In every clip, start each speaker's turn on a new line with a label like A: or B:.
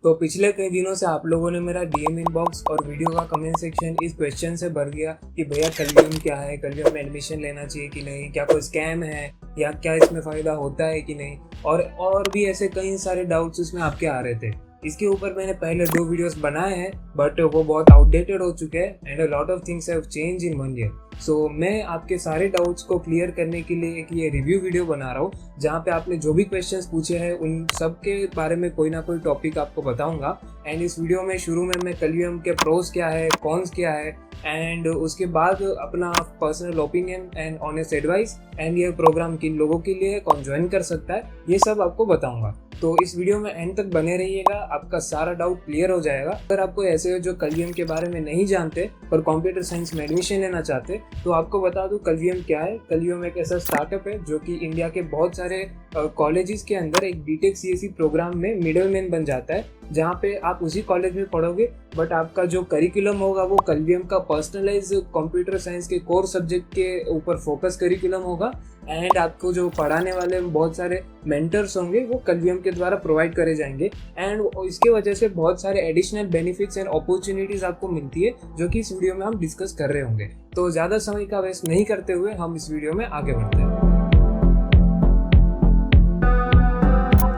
A: तो पिछले कई दिनों से आप लोगों ने मेरा डीएम इनबॉक्स और वीडियो का कमेंट सेक्शन इस क्वेश्चन से भर दिया कि भैया कलियुग क्या है, कलियुग में एडमिशन लेना चाहिए कि नहीं, क्या कोई स्कैम है या क्या इसमें फ़ायदा होता है कि नहीं, और भी ऐसे कई सारे डाउट्स इसमें आपके आ रहे थे। इसके ऊपर मैंने पहले 2 वीडियोस बनाए हैं बट वो बहुत आउटडेटेड हो चुके हैं and a lot of things have change in 1 year. So मैं आपके सारे डाउट्स को क्लियर करने के लिए एक ये रिव्यू वीडियो बना रहा हूँ जहाँ पे आपने जो भी क्वेश्चंस पूछे हैं उन सब के बारे में कोई ना कोई टॉपिक आपको बताऊंगा। एंड इस वीडियो में शुरू में मैं कलियुग के प्रोज क्या है, कॉन्स क्या है एंड उसके बाद अपना personal opinion and honest advice and ये प्रोग्राम किन लोगों के लिए कौन ज्वाइन कर सकता है ये सब आपको बताऊंगा। तो इस वीडियो में एंड तक बने रहिएगा, आपका सारा डाउट क्लियर हो जाएगा। अगर आपको ऐसे जो कलियुग के बारे में नहीं जानते पर कंप्यूटर साइंस में एडमिशन लेना चाहते तो आपको बता दूं कलियुग क्या है। कलियुग एक ऐसा स्टार्टअप है जो कि इंडिया के बहुत सारे कॉलेजेस के अंदर एक बीटेक सीएससी प्रोग्राम में मिडल मैन बन जाता है, जहाँ पे आप उसी कॉलेज में पढ़ोगे बट आपका जो करिकुलम होगा वो कलियुग का पर्सनलाइज कंप्यूटर साइंस के कोर सब्जेक्ट के ऊपर फोकस करिकुलम होगा। एंड आपको जो पढ़ाने वाले बहुत सारे मेंटर्स होंगे वो कलियुग के द्वारा प्रोवाइड करे जाएंगे एंड इसके वजह से बहुत सारे एडिशनल बेनिफिट्स एंड अपॉर्चुनिटीज आपको मिलती है जो कि इस वीडियो में हम डिस्कस कर रहे होंगे। तो ज़्यादा समय का वेस्ट नहीं करते हुए हम इस वीडियो में आगे बढ़ते हैं।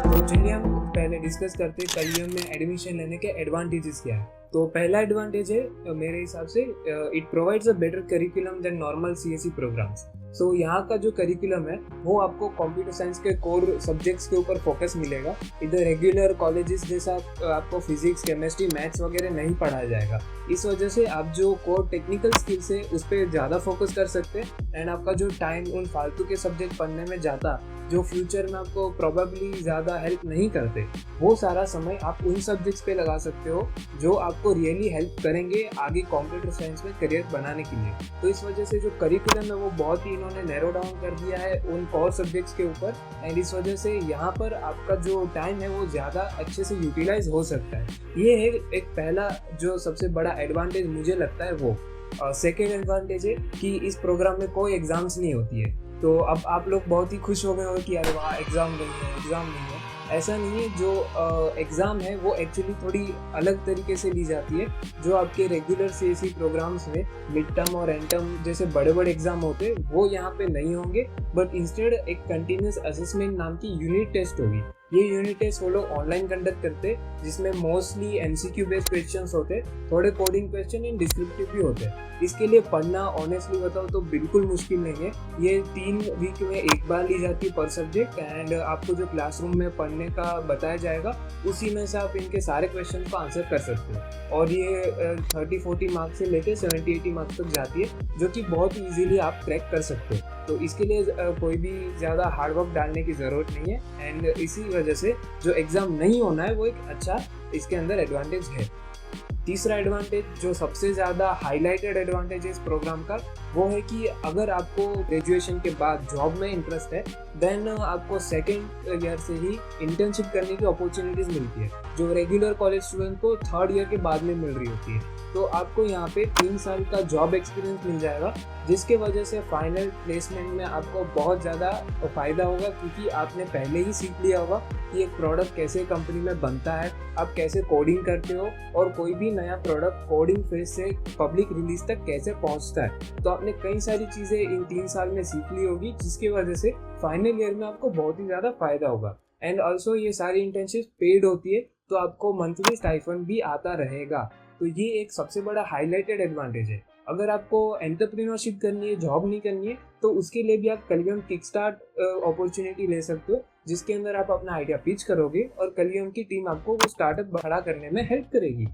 A: तो चलिए हम पहले डिस्कस करते हैं कलियुग में एडमिशन लेने के एडवांटेजेस क्या है। तो पहला एडवांटेज है मेरे हिसाब से it provides a better curriculum than normal CSC programs. So यहाँ का जो करिकुलम है वो आपको कंप्यूटर साइंस के कोर सब्जेक्ट्स के ऊपर फोकस मिलेगा। इधर रेगुलर कॉलेजेस जैसा आपको फिजिक्स, केमिस्ट्री, मैथ्स वगैरह नहीं पढ़ाया जाएगा। इस वजह से आप जो कोर टेक्निकल स्किल्स है उस पर ज़्यादा फोकस कर सकते हैं एंड आपका जो टाइम उन फालतू के सब्जेक्ट पढ़ने में जाता जो फ्यूचर में आपको प्रोबेबली ज़्यादा हेल्प नहीं करते, वो सारा समय आप उन सब्जेक्ट्स पे लगा सकते हो जो आपको रियली हेल्प करेंगे आगे कंप्यूटर साइंस में करियर बनाने के लिए। तो इस वजह से जो करिकुलम है वो बहुत ही इन्होंने नैरो डाउन कर दिया है उन कोर सब्जेक्ट्स के ऊपर एंड इस वजह से यहाँ पर आपका जो टाइम है वो ज़्यादा अच्छे से यूटिलाइज हो सकता है। ये है एक पहला जो सबसे बड़ा एडवांटेज मुझे लगता है वो। सेकेंड एडवांटेज है कि इस प्रोग्राम में कोई एग्ज़ाम्स नहीं होती है। तो अब आप लोग बहुत ही खुश हो गए हो कि अरे वाह एग्ज़ाम नहीं है, एग्ज़ाम नहीं है। ऐसा नहीं है, जो एग्ज़ाम है वो एक्चुअली थोड़ी अलग तरीके से ली जाती है। जो आपके रेगुलर सीएससी प्रोग्राम्स में मिड टर्म और एंड टर्म जैसे बड़े बड़े एग्ज़ाम होते हैं वो यहाँ पे नहीं होंगे बट इंस्टेड एक कंटिन्यूस असेसमेंट नाम की यूनिट टेस्ट होगी। ये यूनिट टेस्ट वो लोग ऑनलाइन कंडक्ट करते जिसमें मोस्टली एमसीक्यू बेस्ड क्वेश्चंस होते, थोड़े कोडिंग क्वेश्चन एंड डिस्क्रिप्टिव भी होते हैं। इसके लिए पढ़ना ऑनेस्टली बताओ तो बिल्कुल मुश्किल नहीं है। ये 3 वीक में एक बार ली जाती है पर सब्जेक्ट एंड आपको जो क्लासरूम में पढ़ने का बताया जाएगा उसी में से आप इनके सारे क्वेश्चन को आंसर कर सकते हो और ये 30-40 मार्क्स से लेकर 70-80 मार्क्स तक जाती है जो कि बहुत ही ईजिली आप क्रैक कर सकते हो। तो इसके लिए कोई भी ज़्यादा हार्डवर्क डालने की ज़रूरत नहीं है एंड इसी वजह से जो एग्ज़ाम नहीं होना है वो एक अच्छा इसके अंदर एडवांटेज है। तीसरा एडवांटेज जो सबसे ज़्यादा हाईलाइटेड एडवांटेज है इस प्रोग्राम का वो है कि अगर आपको ग्रेजुएशन के बाद जॉब में इंटरेस्ट है देन आपको सेकेंड ईयर से ही इंटर्नशिप करने की अपॉर्चुनिटीज़ मिलती है जो रेगुलर कॉलेज स्टूडेंट को थर्ड ईयर के बाद में मिल रही होती है। तो आपको यहाँ पे 3 साल का जॉब एक्सपीरियंस मिल जाएगा जिसके वजह से फाइनल प्लेसमेंट में आपको बहुत ज़्यादा फ़ायदा होगा क्योंकि आपने पहले ही सीख लिया होगा कि एक प्रोडक्ट कैसे कंपनी में बनता है, आप कैसे कोडिंग करते हो और कोई भी नया प्रोडक्ट कोडिंग फेज से पब्लिक रिलीज तक कैसे पहुँचता है। तो आपने कई सारी चीज़ें इन 3 साल में सीख ली होगी जिसकी वजह से फाइनल ईयर में आपको बहुत ही ज़्यादा फ़ायदा होगा। एंड ऑल्सो ये सारी इंटर्नशिप पेड होती है तो आपको मंथली स्टाइफंड भी आता रहेगा। तो ये एक सबसे बड़ा हाईलाइटेड एडवांटेज है। अगर आपको एंटरप्रेन्योरशिप करनी है, जॉब नहीं करनी है, तो उसके लिए भी आप कलियुग किक स्टार्ट अपॉर्चुनिटी ले सकते हो जिसके अंदर आप अपना आइडिया पिच करोगे और कलियुग की टीम आपको वो स्टार्टअप खड़ा करने में हेल्प करेगी।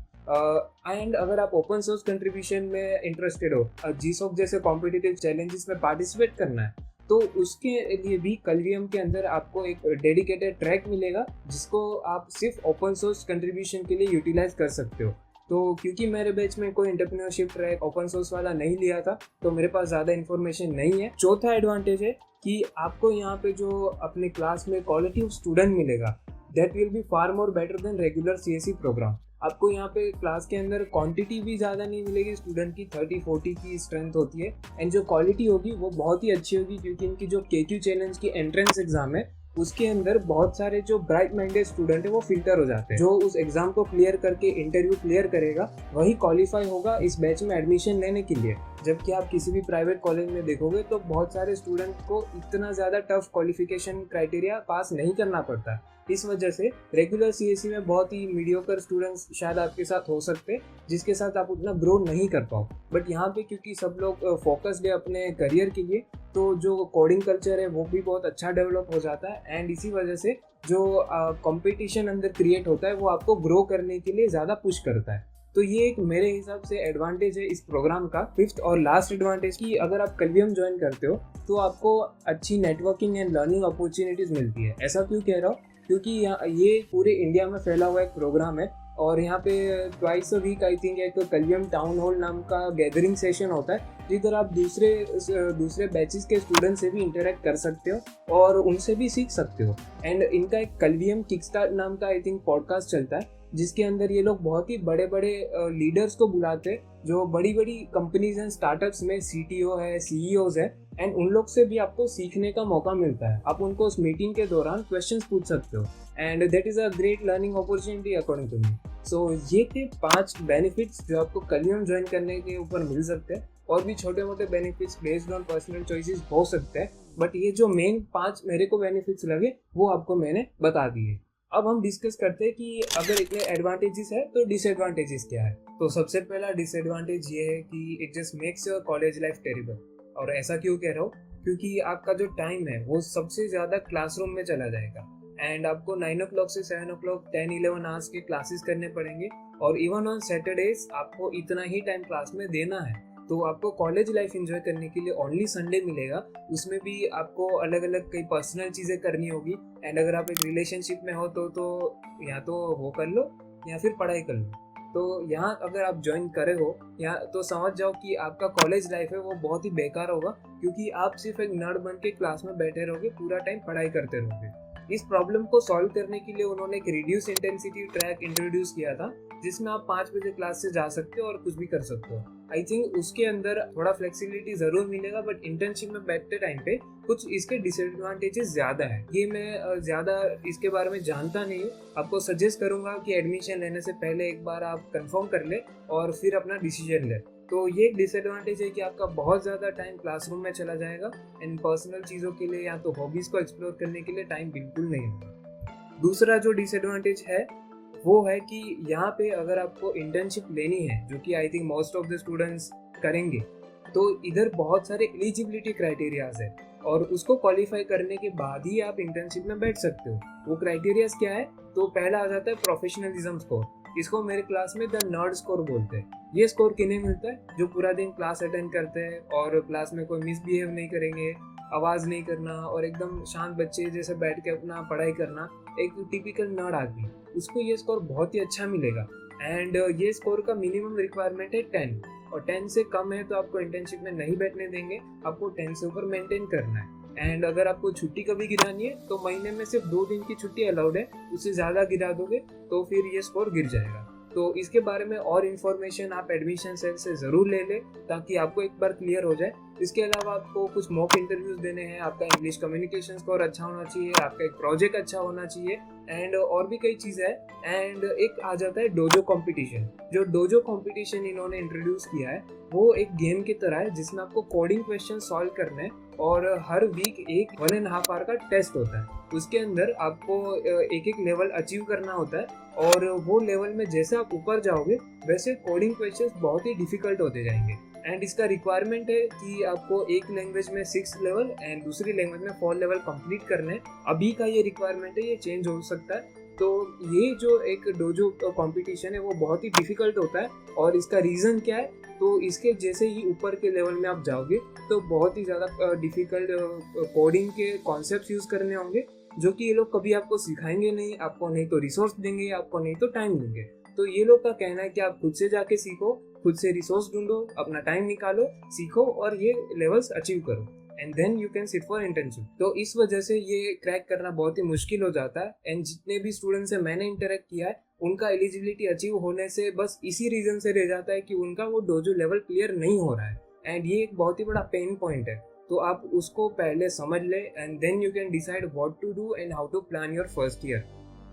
A: एंड अगर आप ओपन सोर्स कंट्रीब्यूशन में इंटरेस्टेड हो, जीसॉक जैसे कॉम्पिटिटिव चैलेंजेस में पार्टिसिपेट करना है तो उसके लिए भी कलियुग के अंदर आपको एक डेडिकेटेड ट्रैक मिलेगा जिसको आप सिर्फ ओपन सोर्स कंट्रीब्यूशन के लिए यूटिलाइज कर सकते हो। तो क्योंकि मेरे बैच में कोई एंटरप्रेन्योरशिप ट्रैक ओपन सोर्स वाला नहीं लिया था तो मेरे पास ज़्यादा इन्फॉर्मेशन नहीं है। चौथा एडवांटेज है कि आपको यहाँ पे जो अपने क्लास में क्वालिटी ऑफ स्टूडेंट मिलेगा that will be far more better than regular CSC program. आपको यहाँ पे क्लास के अंदर क्वांटिटी भी ज़्यादा नहीं मिलेगी, स्टूडेंट की 30-40 की स्ट्रेंथ होती है एंड जो क्वालिटी होगी वो बहुत ही अच्छी होगी क्योंकि इनकी जो केक्यू चैलेंज की एंट्रेंस एग्जाम है उसके अंदर बहुत सारे जो ब्राइट माइंडेड स्टूडेंट है वो फिल्टर हो जाते हैं। जो उस एग्जाम को क्लियर करके इंटरव्यू क्लियर करेगा वही क्वालिफाई होगा इस बैच में एडमिशन लेने के लिए। जबकि आप किसी भी प्राइवेट कॉलेज में देखोगे तो बहुत सारे स्टूडेंट को इतना ज़्यादा टफ क्वालिफिकेशन क्राइटेरिया पास नहीं करना पड़ता। इस वजह से रेगुलर सीएससी में बहुत ही मीडियोकर स्टूडेंट्स शायद आपके साथ हो सकते हैं जिसके साथ आप उतना ग्रो नहीं कर पाओ। बट यहाँ पे क्योंकि सब लोग फोकस्ड है अपने करियर के लिए, तो जो कोडिंग कल्चर है वो भी बहुत अच्छा डेवलप हो जाता है। एंड इसी वजह से जो कंपटीशन अंदर क्रिएट होता है वो आपको ग्रो करने के लिए ज़्यादा पुश करता है। तो ये एक मेरे हिसाब से एडवांटेज है इस प्रोग्राम का। फिफ्थ और लास्ट एडवांटेज कि अगर आप कलवियम ज्वाइन करते हो तो आपको अच्छी नेटवर्किंग एंड लर्निंग अपॉर्चुनिटीज़ मिलती है। ऐसा क्यों कह रहा हूँ? क्योंकि ये पूरे इंडिया में फैला हुआ एक प्रोग्राम है और यहाँ पे twice a week I think एक कलवियम टाउन हॉल नाम का गैदरिंग सेशन होता है जिधर आप दूसरे बैचेस के स्टूडेंट से भी इंटरेक्ट कर सकते हो और उनसे भी सीख सकते हो। एंड इनका एक कलवियम किकस्टार्ट नाम का आई थिंक पॉडकास्ट चलता है जिसके अंदर ये लोग बहुत ही बड़े बड़े लीडर्स को बुलाते हैं जो बड़ी बड़ी कंपनीज एंड स्टार्टअप्स में सीटीओ है, सीईओज है। एंड उन लोग से भी आपको सीखने का मौका मिलता है। आप उनको उस मीटिंग के दौरान क्वेश्चंस पूछ सकते हो and that is a great learning opportunity according to me. So ये थे 5 बेनिफिट्स जो आपको कलवियम ज्वाइन करने के ऊपर मिल सकते हैं। और भी छोटे मोटे benefits based on personal choices हो सकते हैं, बट ये जो मेन 5 मेरे को बेनिफिट्स लगे वो आपको मैंने बता दिए। अब हम डिस्कस करते हैं कि अगर इतने एडवांटेजेस है तो डिसएडवांटेजेस क्या है। तो सबसे पहला डिसएडवांटेज ये है कि it just makes your college life terrible. और ऐसा क्यों कह रहा हूँ? क्योंकि आपका जो टाइम है वो सबसे ज़्यादा क्लासरूम में चला जाएगा एंड आपको 9 o'clock से 7 o'clock 10-11 आवर्स के क्लासेस करने पड़ेंगे और इवन ऑन सैटरडेज आपको इतना ही टाइम क्लास में देना है। तो आपको कॉलेज लाइफ एंजॉय करने के लिए ओनली संडे मिलेगा, उसमें भी आपको अलग अलग कई पर्सनल चीज़ें करनी होगी। एंड अगर आप एक रिलेशनशिप में हो तो या तो वो कर लो या फिर पढ़ाई कर लो। तो यहाँ अगर आप ज्वाइन करे हो या तो समझ जाओ कि आपका कॉलेज लाइफ है वो बहुत ही बेकार होगा, क्योंकि आप सिर्फ एक नर्ड बन के क्लास में बैठे रहोगे, पूरा टाइम पढ़ाई करते रहोगे। इस प्रॉब्लम को सॉल्व करने के लिए उन्होंने एक रिड्यूस इंटेंसिटी ट्रैक इंट्रोड्यूस किया था जिसमें आप 5 बजे क्लास से जा सकते हो और कुछ भी कर सकते हो। आई थिंक उसके अंदर थोड़ा फ्लेक्सिबिलिटी जरूर मिलेगा, बट इंटर्नशिप में बैठते टाइम पे कुछ इसके डिसएडवांटेजेस ज़्यादा है। ये मैं ज़्यादा इसके बारे में जानता नहीं हूँ। आपको सजेस्ट करूँगा कि एडमिशन लेने से पहले एक बार आप कंफर्म कर ले और फिर अपना डिसीजन ले। तो ये एक डिसएडवांटेज है कि आपका बहुत ज़्यादा टाइम क्लासरूम में चला जाएगा एंड पर्सनल चीज़ों के लिए या तो हॉबीज़ को एक्सप्लोर करने के लिए टाइम बिल्कुल नहीं होगा। दूसरा जो डिसएडवांटेज है वो है कि यहाँ पे अगर आपको इंटर्नशिप लेनी है, जो कि I think most of the students करेंगे, तो इधर बहुत सारे एलिजिबिलिटी क्राइटेरियाज है और उसको क्वालिफाई करने के बाद ही आप इंटर्नशिप में बैठ सकते हो। वो क्राइटेरियाज क्या है? तो पहला आ जाता है प्रोफेशनलिज्म स्कोर। इसको मेरे क्लास में द नर्ड स्कोर बोलते हैं। ये स्कोर किन्हें मिलता है? जो पूरा दिन क्लास अटेंड करते हैं और क्लास में कोई मिसबिहेव नहीं करेंगे, आवाज़ नहीं करना और एकदम शांत बच्चे जैसे बैठ के अपना पढ़ाई करना, एक टिपिकल नर्ड आदमी, उसको ये स्कोर बहुत ही अच्छा मिलेगा। एंड ये स्कोर का मिनिमम रिक्वायरमेंट है 10 और 10 से कम है तो आपको इंटर्नशिप में नहीं बैठने देंगे, आपको 10 से ऊपर मेंटेन करना है। एंड अगर आपको छुट्टी कभी गिरानी है तो महीने में सिर्फ 2 दिन की छुट्टी अलाउड है, उससे ज़्यादा गिरा दोगे तो फिर ये स्कोर गिर जाएगा। तो इसके बारे में और इन्फॉर्मेशन आप एडमिशन सेल से ज़रूर ले लें ताकि आपको एक बार क्लियर हो जाए। इसके अलावा आपको कुछ मॉक इंटरव्यूज़ देने हैं, आपका इंग्लिश कम्युनिकेशन स्कोर अच्छा होना चाहिए, आपका एक प्रोजेक्ट अच्छा होना चाहिए एंड और भी कई चीज़ें हैं। एंड एक आ जाता है डोजो कंपटीशन। जो डोजो कंपटीशन इन्होंने इंट्रोड्यूस किया है वो एक गेम की तरह है जिसमें आपको कोडिंग क्वेश्चन सॉल्व करने हैं और हर वीक एक 1.5 आवर का टेस्ट होता है। उसके अंदर आपको एक एक लेवल अचीव करना होता है और वो लेवल में जैसे आप ऊपर जाओगे वैसे कोडिंग क्वेश्चंस बहुत ही डिफिकल्ट होते जाएंगे। एंड इसका रिक्वायरमेंट है कि आपको एक लैंग्वेज में 6 लेवल एंड दूसरी लैंग्वेज में 4 लेवल कंप्लीट करने हैं। अभी का ये रिक्वायरमेंट है, ये चेंज हो सकता है। तो ये जो एक डोजो कंपटीशन है वो बहुत ही डिफिकल्ट होता है और इसका रीज़न क्या है? तो इसके जैसे ही ऊपर के लेवल में आप जाओगे तो बहुत ही ज़्यादा डिफिकल्ट कोडिंग के कॉन्सेप्ट्स यूज़ करने होंगे जो कि ये लोग कभी आपको सिखाएंगे नहीं, आपको नहीं तो रिसोर्स देंगे, आपको नहीं तो टाइम देंगे। तो ये लोग का कहना है कि आप खुद से जाके सीखो, खुद से रिसोर्स ढूंढो, अपना टाइम निकालो, सीखो और ये लेवल्स अचीव करो and then you can sit for internship. तो इस वजह से ये क्रैक करना बहुत ही मुश्किल हो जाता है। एंड जितने भी स्टूडेंट से मैंने इंटरेक्ट किया है उनका एलिजिबिलिटी अचीव होने से बस इसी रीजन से रह जाता है कि उनका वो डोजो लेवल क्लियर नहीं हो रहा है एंड ये एक बहुत ही बड़ा पेन पॉइंट है। तो आप उसको पहले समझ ले and then you can decide what to do and how to plan your first year.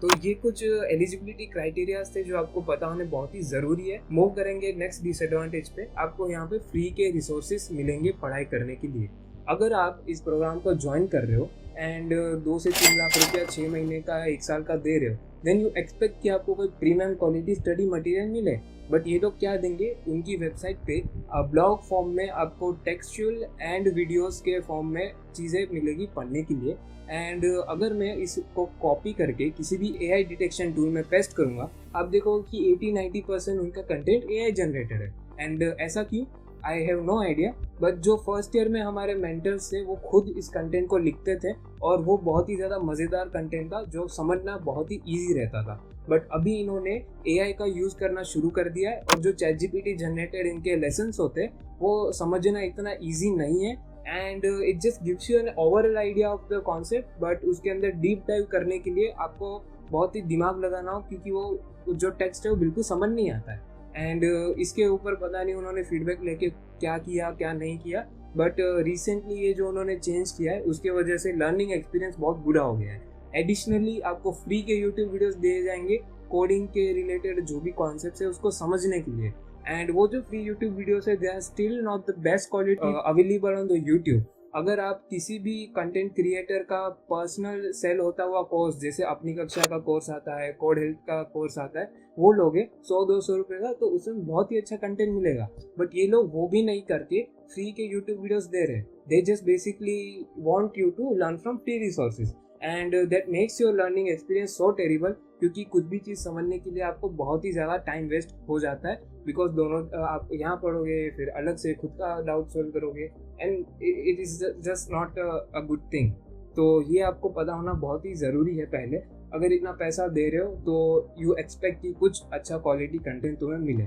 A: तो ये कुछ एलिजिबिलिटी क्राइटेरियाज थे जो आपको पता होने बहुत ही ज़रूरी है। मूव करेंगे नेक्स्ट डिसएडवांटेज पे। आपको यहाँ पे फ्री के रिसोर्सेज मिलेंगे पढ़ाई करने के लिए। अगर आप इस प्रोग्राम को ज्वाइन कर रहे हो एंड 2 से 3 लाख रुपया 6 महीने का 1 साल का दे रहे हो, देन यू एक्सपेक्ट कि आपको कोई प्रीमियम क्वालिटी स्टडी मटेरियल मिले। बट ये लोग क्या देंगे, उनकी वेबसाइट पे ब्लॉग फॉर्म में आपको टेक्सचुअल एंड वीडियोस के फॉर्म में चीज़ें मिलेगी पढ़ने के लिए। एंड अगर मैं इसको कॉपी करके किसी भी AI डिटेक्शन टूल में पेस्ट करूँगा, आप देखो कि 80-90% उनका कंटेंट AI जनरेटेड है। एंड ऐसा क्यों, I have no idea. But जो फर्स्ट ईयर में हमारे मेंटर्स थे वो खुद इस कंटेंट को लिखते थे और वो बहुत ही ज़्यादा मज़ेदार कंटेंट था जो समझना बहुत ही ईजी रहता था। बट अभी इन्होंने AI का यूज़ करना शुरू कर दिया है और जो ChatGPT जनरेटेड इनके लेसन्स होते हैं वो समझना इतना ईजी नहीं है। And it just gives you an overall idea of the concept, but उसके अंदर डीप डाइव करने के लिए आपको बहुत ही दिमाग लगाना हो, क्योंकि वो जो टेक्स्ट है वो बिल्कुल समझ नहीं आता है। एंड इसके ऊपर पता नहीं उन्होंने फीडबैक लेके क्या किया क्या नहीं किया, बट रिसेंटली ये जो उन्होंने चेंज किया है उसके वजह से लर्निंग एक्सपीरियंस बहुत बुरा हो गया है। एडिशनली आपको फ्री के यूट्यूब वीडियोस दिए जाएंगे कोडिंग के रिलेटेड जो भी कॉन्सेप्ट्स है उसको समझने के लिए। एंड वो जो फ्री यूट्यूब वीडियोस है they are still not the best quality available on the YouTube. अगर आप किसी भी कंटेंट क्रिएटर का पर्सनल सेल होता हुआ कोर्स, जैसे अपनी कक्षा का कोर्स आता है, कोड हेल्थ का कोर्स आता है, वो लोगे 100-200 रुपये का, तो उसमें बहुत ही अच्छा कंटेंट मिलेगा। बट ये लोग वो भी नहीं करके फ्री के यूट्यूब वीडियोस दे रहे हैं। They just basically want you to learn from free resources and that makes your learning experience so terrible, क्योंकि कुछ भी चीज़ समझने के लिए आपको बहुत ही ज़्यादा टाइम वेस्ट हो जाता है। बिकॉज दोनों आप यहाँ पढ़ोगे फिर अलग से खुद का डाउट सॉल्व करोगे and it is just not a good thing. तो ये आपको पता होना बहुत ही ज़रूरी है पहले। अगर इतना पैसा दे रहे हो तो यू एक्सपेक्ट कि कुछ अच्छा क्वालिटी कंटेंट तुम्हें मिले।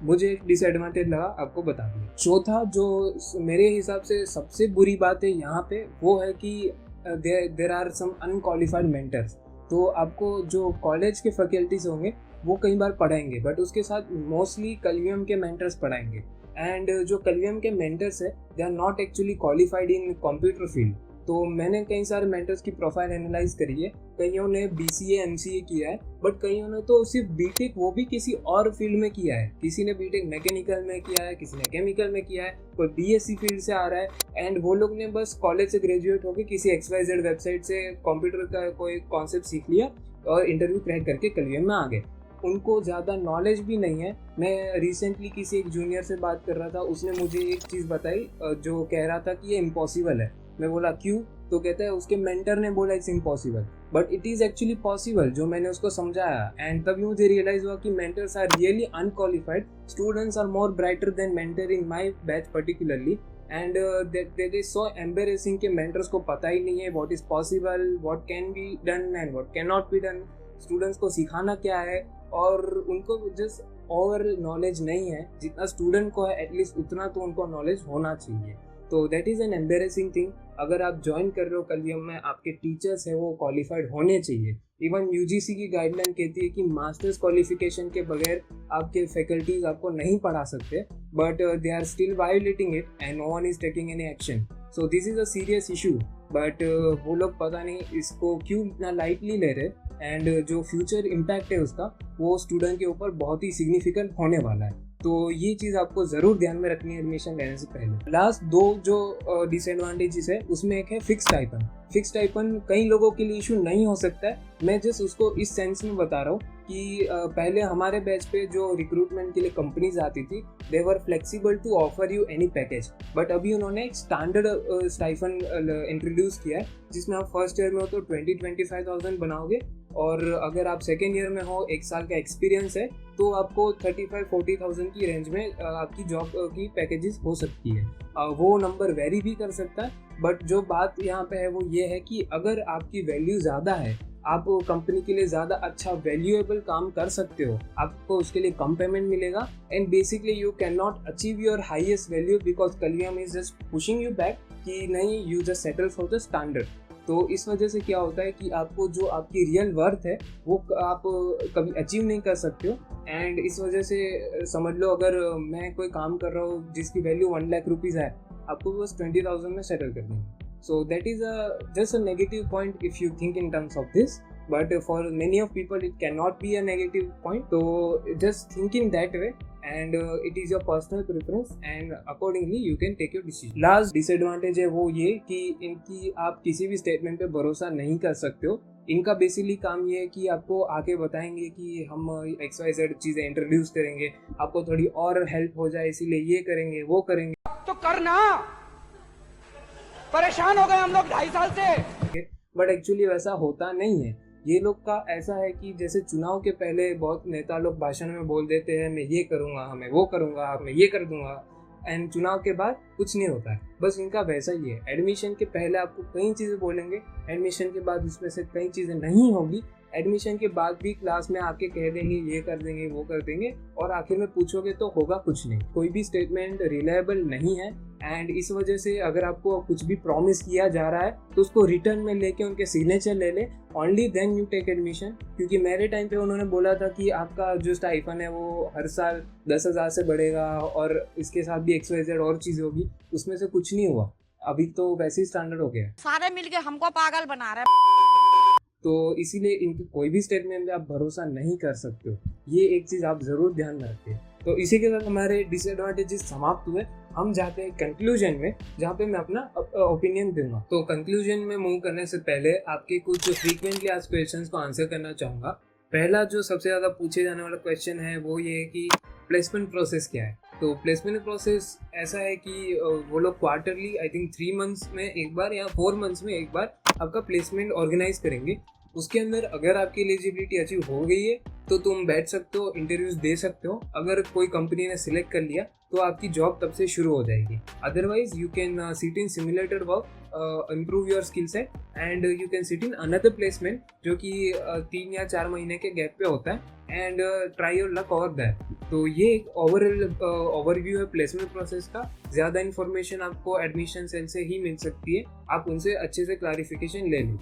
A: मुझे एक डिसएडवांटेज लगा, आपको बता दिया। चौथा जो मेरे हिसाब से सबसे बुरी बात है यहाँ पे, वो है कि there are some unqualified mentors. तो आपको जो कॉलेज के फैकल्टीज होंगे वो कई बार पढ़ाएंगे, बट उसके साथ मोस्टली कलवियम के मेंटर्स पढ़ाएंगे। एंड जो कलवियम के मेंटर्स है they are not actually qualified in computer field. तो मैंने कई सारे मेंटर्स की प्रोफाइल एनालाइज करी है। कईयों ने BCA MCA किया है, बट कईयों ने तो सिर्फ बीटेक, वो भी किसी और फील्ड में किया है। किसी ने बीटेक मैकेनिकल में किया है, किसी ने केमिकल में किया है, कोई BSc फील्ड से आ रहा है। एंड वो लोग ने बस कॉलेज से ग्रेजुएट होकर किसी XYZ वेबसाइट से कंप्यूटर का कोई कॉन्सेप्ट सीख लिया और इंटरव्यू क्रैक करके कलवियम में आ गए। उनको ज़्यादा नॉलेज भी नहीं है। मैं रिसेंटली किसी एक जूनियर से बात कर रहा था, उसने मुझे एक चीज़ बताई जो कह रहा था कि ये इम्पॉसिबल है। मैं बोला क्यों, तो कहता है उसके मेंटर ने बोला it's impossible, but it is actually possible, जो मैंने उसको समझाया। एंड तभी मुझे रियलाइज हुआ कि mentors are really unqualified, students are more brighter than mentor in my batch particularly. And that is so embarrassing कि मेंटर्स को पता ही नहीं है what is possible, what can be done and what can not be done. Students को सिखाना क्या है, और उनको जस्ट ओवरऑल नॉलेज नहीं है। जितना स्टूडेंट को है एटलीस्ट उतना तो उनको नॉलेज होना चाहिए। तो that is an embarrassing thing. अगर आप ज्वाइन कर रहे हो कलवियम में, आपके टीचर्स हैं वो क्वालिफाइड होने चाहिए। इवन UGC की गाइडलाइन कहती है कि मास्टर्स क्वालिफिकेशन के बगैर आपके फैकल्टीज आपको नहीं पढ़ा सकते, but they are still violating it and no one is taking any action. So this is a serious issue. But वो लोग पता नहीं इसको क्यों इतना लाइटली ले रहे, एंड जो फ्यूचर इम्पैक्ट है उसका वो स्टूडेंट के ऊपर बहुत ही सिग्निफिकेंट होने वाला है। तो ये चीज़ आपको ज़रूर ध्यान में रखनी है एडमिशन लेने से पहले। लास्ट 2 जो डिसएडवांटेजेस है उसमें एक है फिक्स स्टाइपेंड। फिक्स स्टाइपेंड कई लोगों के लिए इशू नहीं हो सकता है। मैं जस्ट उसको इस सेंस में बता रहा हूँ कि पहले हमारे बैच पे जो रिक्रूटमेंट के लिए कंपनीज आती थी, they were flexible to offer you any package. But अभी उन्होंने एक स्टैंडर्ड स्टाइपेंड इंट्रोड्यूस किया है, जिसमें आप फर्स्ट ईयर में हो तो 20-25,000 बनाओगे, और अगर आप सेकेंड ईयर में हो, 1 साल का एक्सपीरियंस है, तो आपको 35-40,000 की रेंज में आपकी जॉब की पैकेजेस हो सकती है। वो नंबर वेरी भी कर सकता है, बट जो बात यहाँ पे है वो ये है कि अगर आपकी वैल्यू ज़्यादा है, आप कंपनी के लिए ज़्यादा अच्छा वैल्यूएबल काम कर सकते हो, आपको उसके लिए कम पेमेंट मिलेगा। And basically you can not achieve your highest value because Kalvium is just pushing you back कि नहीं, you just settle for the standard. तो इस वजह से क्या होता है कि आपको जो आपकी रियल वर्थ है वो आप कभी अचीव नहीं कर सकते हो। एंड इस वजह से समझ लो, अगर मैं कोई काम कर रहा हूँ जिसकी वैल्यू 1 लाख रुपीज़ है, आपको बस 20,000 में सेटल कर देंगे. So that is just a negative point if you think in terms of this, but for many of people it cannot be a negative point. So just think in that way, and it is your personal preference, and accordingly you can take your decision. Last disadvantage है वो ये कि इनकी आप किसी भी statement पे भरोसा नहीं कर सकते हो. इनका बेसिकली काम ये है कि आपको आके बताएंगे कि हम XYZ चीज़ें इंट्रोड्यूस करेंगे, आपको थोड़ी और हेल्प हो जाए इसीलिए ये करेंगे वो करेंगे.
B: तो करना, परेशान हो गए हम लोग 2.5 साल से.
A: बट एक्चुअली वैसा होता नहीं है. ये लोग का ऐसा है कि जैसे चुनाव के पहले बहुत नेता लोग भाषण में बोल देते हैं मैं ये करूँगा, मैं वो करूँगा, मैं ये कर दूंगा, एंड चुनाव के बाद कुछ नहीं होता है. बस इनका वैसा ही है. एडमिशन के पहले आपको कई चीज़ें बोलेंगे, एडमिशन के बाद उसमें से कई चीज़ें नहीं होगी, एडमिशन के बाद भी क्लास में आके कह देंगे ये कर देंगे वो कर देंगे, और आखिर में पूछोगे तो होगा कुछ नहीं. कोई भी स्टेटमेंट रिलायबल नहीं है, एंड इस वजह से अगर आपको कुछ भी प्रॉमिस किया जा रहा है तो उसको रिटर्न में लेके उनके सिग्नेचर ले ले, only then you take admission. क्योंकि मेरे टाइम पे उन्होंने बोला था कि आपका जो स्टाइफन है वो हर साल 10,000 से बढ़ेगा और इसके साथ भी XYZ और चीज़ होगी. उसमें से कुछ नहीं हुआ. अभी तो वैसे ही स्टैंडर्ड हो गया.
C: सारे मिलके हमको पागल बना रहे हैं.
A: तो इसीलिए इनकी कोई भी स्टेटमेंट पे आप भरोसा नहीं कर सकते हो. ये एक चीज़ आप ज़रूर ध्यान में रखिए. तो इसी के साथ हमारे डिसएडवांटेजेस समाप्त हुए. हम जाते हैं कंक्लूजन में, जहाँ पे मैं अपना ओपिनियन दूंगा. तो कंक्लूजन में मूव करने से पहले आपके कुछ फ्रीक्वेंटली आस्क्ड क्वेश्चंस को आंसर करना चाहूँगा. पहला जो सबसे ज़्यादा पूछे जाने वाला क्वेश्चन है वो ये है कि प्लेसमेंट प्रोसेस क्या है. तो प्लेसमेंट प्रोसेस ऐसा है कि वो लोग क्वार्टरली आई थिंक 3 मंथ्स में एक बार या 4 मंथ्स में एक बार आपका प्लेसमेंट ऑर्गेनाइज करेंगे. उसके अंदर अगर आपकी एलिजिबिलिटी अचीव हो गई है तो तुम बैठ सकते हो, इंटरव्यूज दे सकते हो. अगर कोई कंपनी ने सिलेक्ट कर लिया तो आपकी जॉब तब से शुरू हो जाएगी. Otherwise you can sit in simulated work, improve your skill set, and you can sit in another placement जो कि 3 या 4 महीने के गैप पे होता है, and try your luck over that. तो ये एक ओवरव्यू है प्लेसमेंट प्रोसेस का. ज़्यादा इन्फॉर्मेशन आपको एडमिशन सेल से ही मिल सकती है, आप उनसे अच्छे से क्लैरिफिकेशन ले लें.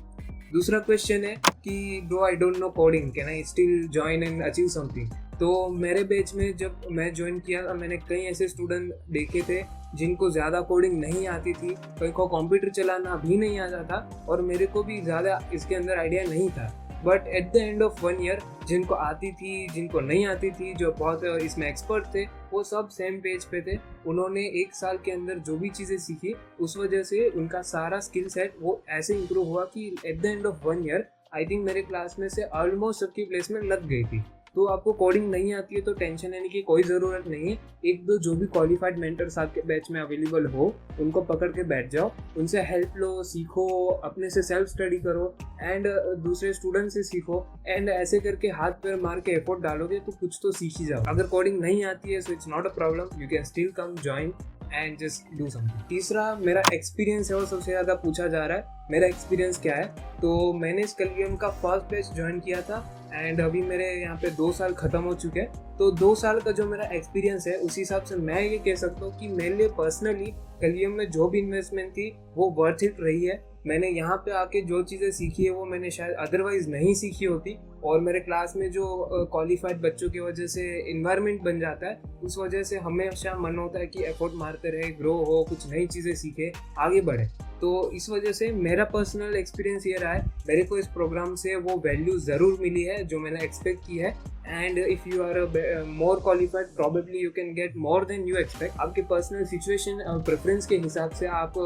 A: दूसरा क्वेश्चन है कि bro I don't know coding, can I still join and achieve something. तो मेरे बैच में जब मैं ज्वाइन किया मैंने कई ऐसे स्टूडेंट देखे थे जिनको ज़्यादा कोडिंग नहीं आती थी, कई को कंप्यूटर चलाना भी नहीं आता था, और मेरे को भी ज़्यादा इसके अंदर आइडिया नहीं था. But at the end of 1 year जिनको आती थी, जिनको नहीं आती थी, जो बहुत इसमें एक्सपर्ट थे, वो सब सेम पेज पे थे. उन्होंने 1 साल के अंदर जो भी चीज़ें सीखी उस वजह से उनका सारा स्किल सेट वो ऐसे इंप्रूव हुआ कि at the end of 1 year I think मेरे क्लास में से ऑलमोस्ट सबकी प्लेसमेंट लग गई थी. तो आपको कोडिंग नहीं आती है तो टेंशन लेने की कोई ज़रूरत नहीं है. 1-2 जो भी क्वालिफाइड मेंटर्स आपके बैच में अवेलेबल हो उनको पकड़ के बैठ जाओ, उनसे हेल्प लो, सीखो, अपने से सेल्फ स्टडी करो, एंड दूसरे स्टूडेंट से सीखो, एंड ऐसे करके हाथ पैर मार के एफर्ट डालोगे तो कुछ तो सीख ही जाओ. अगर कोडिंग नहीं आती है so it's not a problem, you can still come join and just do something. तीसरा मेरा एक्सपीरियंस है, वो सबसे ज़्यादा पूछा जा रहा है. मेरा एक्सपीरियंस क्या है? तो मैंने इस कलियम का फर्स्ट बैच ज्वाइन किया था, एंड अभी मेरे यहाँ पे 2 साल ख़त्म हो चुके हैं. तो 2 साल का जो मेरा एक्सपीरियंस है उस हिसाब से मैं ये कह सकता हूँ कि मेरे लिए पर्सनली कलियम में जो भी इन्वेस्टमेंट थी वो वर्थ इट रही है. मैंने यहाँ पे आके जो चीज़ें सीखी है वो मैंने शायद अदरवाइज नहीं सीखी होती, और मेरे क्लास में जो क्वालिफाइड बच्चों की वजह से इन्वायरमेंट बन जाता है, उस वजह से हमेशा मन होता है कि एफर्ट मारते रहे, ग्रो हो, कुछ नई चीज़ें सीखे, आगे बढ़े. तो इस वजह से मेरा पर्सनल एक्सपीरियंस ये रहा है, मेरे को इस प्रोग्राम से वो वैल्यू ज़रूर मिली है जो मैंने एक्सपेक्ट की है. And if you are more qualified probably you can get more than you expect. आपके पर्सनल सिचुएशन प्रेफरेंस के हिसाब से आप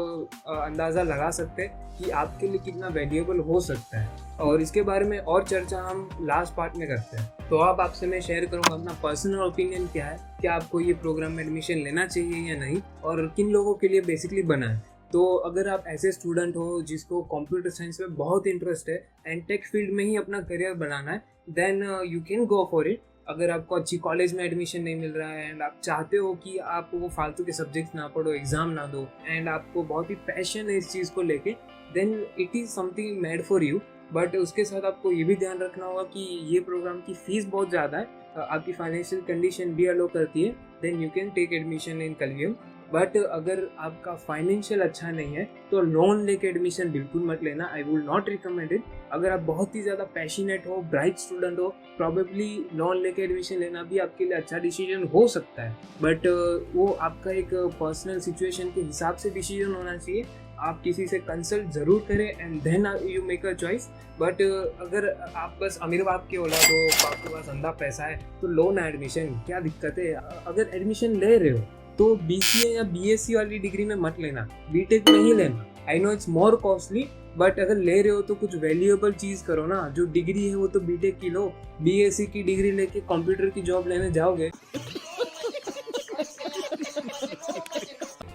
A: अंदाज़ा लगा सकते हैं कि आपके लिए कितना वैल्यूएबल हो सकता है, और इसके बारे में और चर्चा हम लास्ट पार्ट में करते हैं. तो अब आपसे मैं शेयर करूँगा अपना पर्सनल ओपिनियन क्या है, क्या आपको ये प्रोग्राम में एडमिशन लेना चाहिए या नहीं, और किन लोगों के लिए बेसिकली बना है. तो अगर आप ऐसे स्टूडेंट हो जिसको कंप्यूटर साइंस में बहुत इंटरेस्ट है एंड टेक फील्ड में ही अपना करियर बनाना है, then you can go for it. अगर आपको अच्छी कॉलेज में एडमिशन नहीं मिल रहा है एंड आप चाहते हो कि आप वो फालतू के सब्जेक्ट्स ना पढ़ो, एग्ज़ाम ना दो, एंड आपको बहुत ही पैशन है इस चीज़ को लेके, then it is something made for you. But उसके साथ आपको ये भी ध्यान रखना होगा कि ये प्रोग्राम की फ़ीस बहुत ज़्यादा है, आपकी फाइनेंशियल कंडीशन भी अलो करती है, then you can take admission in Kalvium. But अगर आपका फाइनेंशियल अच्छा नहीं है तो लोन लेके एडमिशन बिल्कुल मत लेना। I would not recommend it. अगर आप बहुत ही ज़्यादा पैशनेट हो, ब्राइट स्टूडेंट हो, प्रॉबेबली लोन लेके एडमिशन लेना भी आपके लिए अच्छा डिसीजन हो सकता है, बट वो आपका एक पर्सनल सिचुएशन के हिसाब से डिसीजन होना चाहिए। आप किसी से कंसल्ट ज़रूर करें and then you make a choice. But अगर आप बस अमीर बाप के औलाद हो, आपके पास अंधा पैसा है, तो लो ना एडमिशन, क्या दिक्कत है। अगर एडमिशन ले रहे हो तो BCA या BSc वाली डिग्री में मत लेना, बीटेक में ही लेना। I know it's more costly, but अगर ले रहे हो तो कुछ वैल्यूएबल चीज़ करो ना। जो डिग्री है वो तो बीटेक की लो। BSc की डिग्री लेके कंप्यूटर की जॉब लेने जाओगे,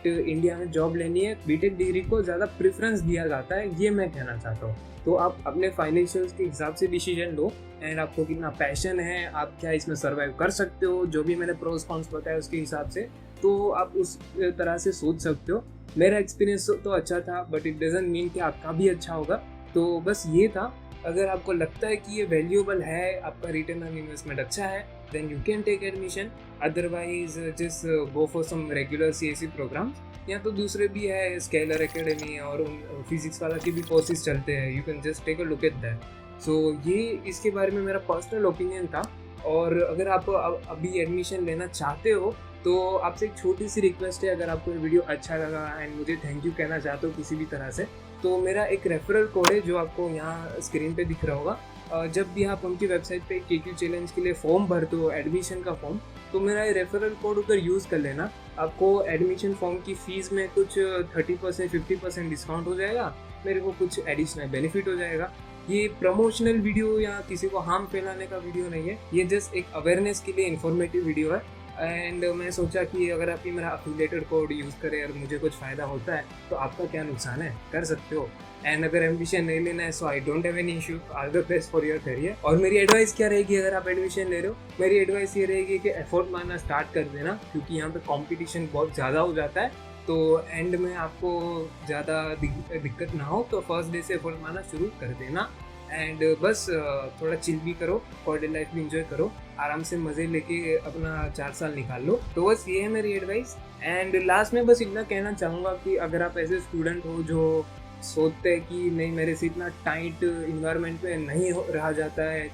A: इंडिया में जॉब लेनी है, बीटेक डिग्री को ज़्यादा प्रेफरेंस दिया जाता है, ये मैं कहना चाहता हूँ। तो आप अपने फाइनेंशियल्स के हिसाब से डिसीजन लो एंड आपको कितना पैशन है, आप क्या इसमें सर्वाइव कर सकते हो, जो भी मैंने प्रोस कॉन्स बताया उसके हिसाब से, तो आप उस तरह से सोच सकते हो। मेरा एक्सपीरियंस तो अच्छा था, बट इट डजंट मीन कि आपका भी अच्छा होगा। तो बस ये था। अगर आपको लगता है कि ये वैल्यूएबल है, आपका रिटर्न ऑन इन्वेस्टमेंट अच्छा है, then you can take admission. Otherwise just go for some regular CSE programs. या तो दूसरे भी है, स्केलर एकेडमी और फिजिक्स वाला के भी कोर्सेज चलते हैं, you can just take a look at that. So ये इसके बारे में मेरा पर्सनल ओपिनियन था। और अगर आप अभी एडमिशन लेना चाहते हो तो आपसे एक छोटी सी रिक्वेस्ट है, अगर आपको ये वीडियो अच्छा लगा एंड मुझे थैंक यू कहना चाहते हो किसी भी तरह से, तो मेरा एक रेफरल कोड है जो आपको यहाँ स्क्रीन पे दिख रहा होगा। जब भी आप उनकी वेबसाइट पे KQ चैलेंज के लिए फॉर्म भरते हो, एडमिशन का फॉर्म, तो मेरा ये रेफरल कोड उधर यूज़ कर लेना। आपको एडमिशन फॉर्म की फ़ीस में कुछ 30% 50% डिस्काउंट हो जाएगा, मेरे को कुछ एडिशनल बेनिफिट हो जाएगा। ये प्रमोशनल वीडियो या किसी को हार्म फैलाने का वीडियो नहीं है, ये जस्ट एक अवेयरनेस के लिए इन्फॉर्मेटिव वीडियो है। एंड मैं सोचा कि अगर आप ये मेरा अफिलिएटेड कोड यूज़ करें और मुझे कुछ फ़ायदा होता है तो आपका क्या नुकसान है, कर सकते हो। एंड अगर एडमिशन नहीं लेना है so I don't have any issue, all the best for your career. और मेरी एडवाइस क्या रहेगी, अगर आप एडमिशन ले रहे हो, मेरी एडवाइस ये रहेगी कि एफर्ट मारना स्टार्ट कर देना, क्योंकि यहाँ पे कंपटीशन बहुत ज़्यादा हो जाता है। तो एंड में आपको ज़्यादा दिक्कत ना हो तो फर्स्ट डे से एफर्ट मारना शुरू कर देना। एंड बस थोड़ा चिल भी करो, कॉलेज लाइफ भी इंजॉय करो, आराम से मज़े लेके अपना 4 साल निकाल लो। तो बस ये है मेरी एडवाइस। एंड लास्ट में बस इतना कहना चाहूँगा कि अगर आप ऐसे स्टूडेंट हो जो सोचते हैं कि नहीं मेरे से इतना टाइट इन्वायरमेंट में नहीं रहा जाता है,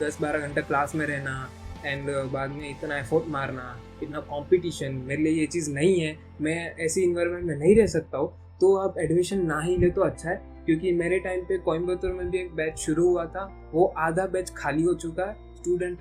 A: 10-12 घंटे क्लास में रहना एंड बाद में इतना एफर्ट मारना, इतना कंपटीशन, मेरे लिए ये चीज़ नहीं है, मैं ऐसी इन्वायरमेंट में नहीं रह सकता हूँ, तो आप एडमिशन ना ही ले तो अच्छा है। क्योंकि मेरे टाइम पे कोयम्बतूर में भी एक बैच शुरू हुआ था, वो आधा बैच खाली हो चुका है, स्टूडेंट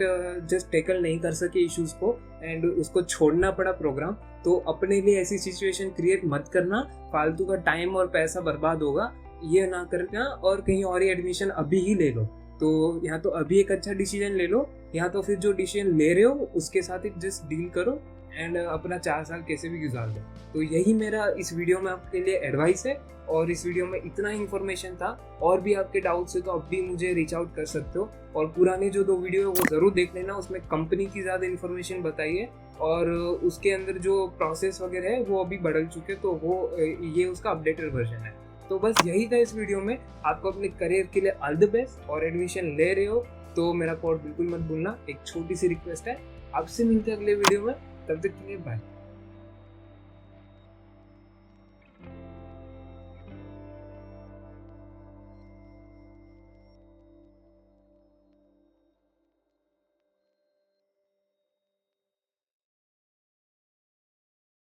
A: जस्ट टैकल नहीं कर सके इश्यूज़ को एंड उसको छोड़ना पड़ा प्रोग्राम। तो अपने लिए ऐसी सिचुएशन क्रिएट मत करना, फालतू का टाइम और पैसा बर्बाद होगा, ये ना करना और कहीं और ही एडमिशन अभी ही ले लो। तो यहाँ तो अभी एक अच्छा डिसीजन ले लो, यहाँ तो फिर जो डिसीजन ले रहे हो उसके साथ ही जस्ट डील करो एंड अपना 4 साल कैसे भी गुजार दो। तो यही मेरा इस वीडियो में आपके लिए एडवाइस है। और इस वीडियो में इतना ही इन्फॉर्मेशन था, और भी आपके डाउट्स है तो अब भी मुझे रीच आउट कर सकते हो। और पुराने जो 2 वीडियो है वो ज़रूर देख लेना, उसमें कंपनी की ज़्यादा इन्फॉर्मेशन बताई है और उसके अंदर जो प्रोसेस वगैरह है वो अभी बदल चुके, तो वो ये उसका अपडेटेड वर्जन है। तो बस यही था इस वीडियो में। आपको अपने करियर के लिए ऑल द बेस्ट। और एडमिशन ले रहे हो तो मेरा कोड बिल्कुल मत भूलना, एक छोटी सी रिक्वेस्ट है। आपसे मिलते हैं अगले वीडियो में, तब तक के लिए बाय।